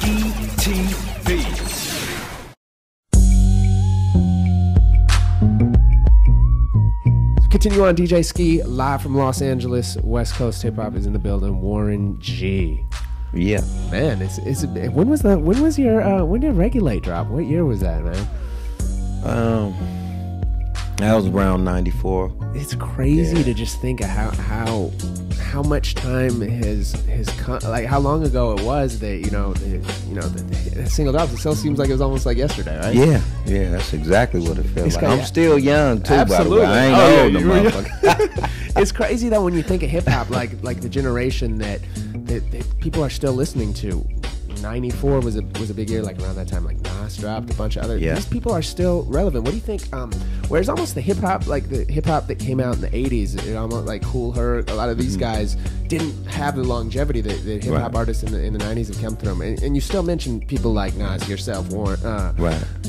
PTV. Continue on, DJ Skee, live from Los Angeles. West Coast hip hop is in the building. Warren G. Yeah, man, when did Regulate drop? What year was that, man? that was around 94. It's crazy to just think of how much time has like how long ago it was that the single drops. It still seems like it was almost like yesterday, right? Yeah, that's exactly what it feels like. I'm still young too, absolutely. By the way. I ain't old, no motherfucker. It's crazy though when you think of hip hop, like the generation that people are still listening to. 94 was a big year, like around that time, like Nas dropped, a bunch of other. These people are still relevant. What do you think? Whereas almost the hip hop that came out in the 80s, it almost like Kool Herc, a lot of these guys didn't have the longevity that hip hop artists in the 90s have come through. And you still mention people like Nas, yourself, Warren,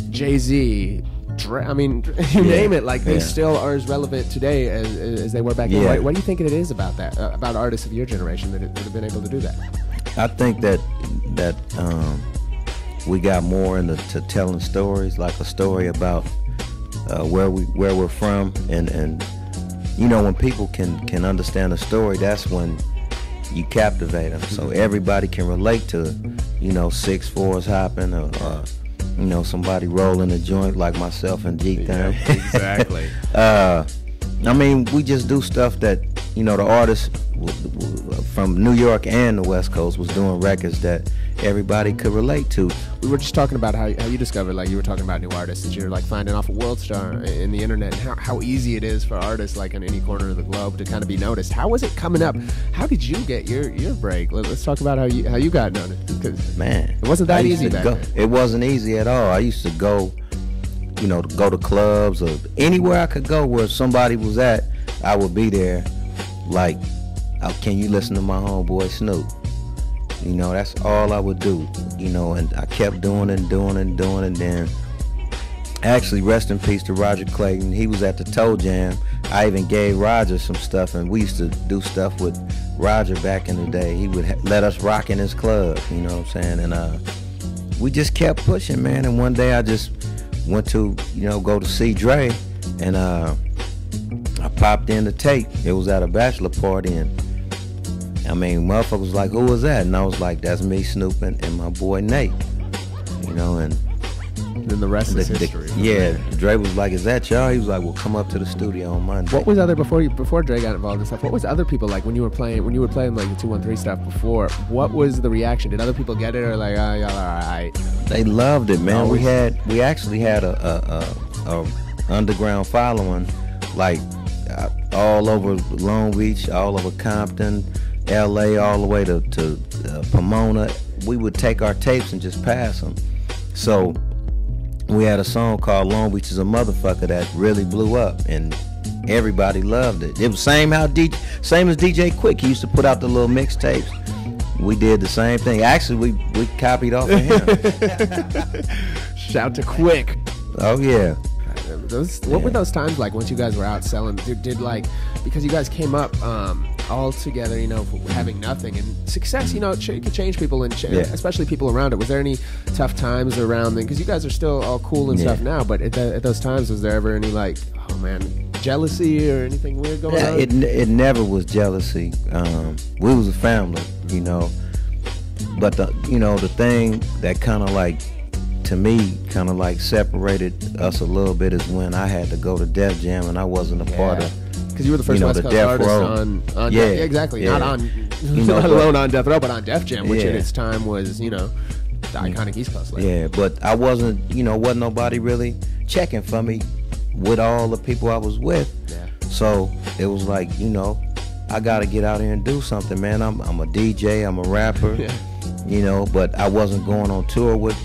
Jay-Z. I mean, you name it. Like they still are as relevant today as they were back then. What do you think it is about that? About artists of your generation that have been able to do that? I think that we got more into telling stories, like a story about where we're from, and when people can understand a story, that's when you captivate them. So everybody can relate to 6'4" hopping, or somebody rolling a joint like myself and G Thang. Yeah, exactly. I mean, we just do stuff that the artists from New York and the West Coast was doing records that everybody could relate to. We were just talking about how you discovered, like you were talking about new artists that you're like finding off a World Star in the internet, and how easy it is for artists like in any corner of the globe to kind of be noticed. How was it coming up? How did you get your break? Let's talk about how you got noticed. 'Cause man, it wasn't that easy back then. It wasn't easy at all. I used to go to clubs or anywhere I could go where somebody was at. I would be there. Like, can you listen to my homeboy Snoop? That's all I would do. And I kept doing and then actually, rest in peace to Roger Clayton. He was at the Toe Jam. I even gave Roger some stuff, and we used to do stuff with Roger back in the day. He would let us rock in his club, you know what I'm saying? And we just kept pushing, man. And one day I just went to, go to see Dre, and I popped in the tape. It was at a bachelor party, and I mean, motherfuckers was like, who was that? And I was like, that's me, Snoop, and my boy Nate. And then the rest is history. Dre was like, is that y'all? He was like, well, come up to the studio on Monday. What was before Dre got involved in stuff? What was other people like when you were playing like the 213 stuff before? What was the reaction? Did other people get it, or like, oh, y'all all right? They loved it, man. We actually had a underground following, like all over Long Beach, all over Compton, LA, all the way to Pomona. We would take our tapes and just pass them. So we had a song called Long Beach is a Motherfucker that really blew up, and everybody loved it. It was same as DJ Quick. He used to put out the little mixtapes. We did the same thing. Actually, we copied off of him. Shout to Quick. Oh yeah. What were those times like once you guys were out selling? Did like, because you guys came up all together, having nothing, and success, could change people, and especially people around it. Was there any tough times around then? Because you guys are still all cool and stuff now, but at those times, was there ever any like, oh man, jealousy or anything weird going on? It never was jealousy. We was a family, but the thing that kind of like, to me, kind of like separated us a little bit is when I had to go to Def Jam and I wasn't a part of. Because you were the first West Coast artist on exactly. Not on, not alone on Death Row, but on Def Jam, which at its time was, the iconic East Coast label. Yeah, but I wasn't, wasn't nobody really checking for me with all the people I was with. Yeah. So it was like, I got to get out here and do something, man. I'm a DJ, I'm a rapper. But I wasn't going on tour with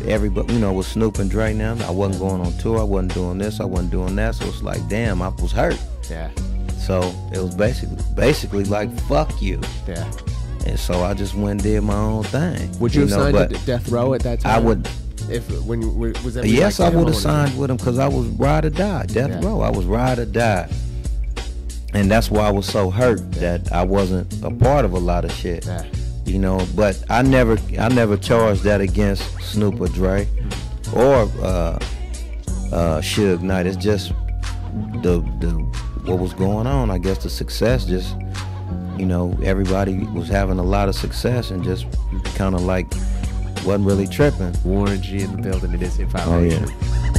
everybody, with Snoop and Dre now. I wasn't going on tour. I wasn't doing this. I wasn't doing that. So it's like, damn, I was hurt. Yeah. So it was basically like, fuck you. Yeah. And so I just went and did my own thing. Would you have signed to Death Row at that time? I would. Yes, I would have signed with him because I was ride or die. Death Row. I was ride or die. And that's why I was so hurt that I wasn't a part of a lot of shit. Yeah. You know, but I never charged that against Snoop or Dre or Suge Knight. It's just the what was going on. I guess the success just, you know, everybody was having a lot of success and just kind of like wasn't really tripping. Warren G in the building. It is a violation. Oh yeah.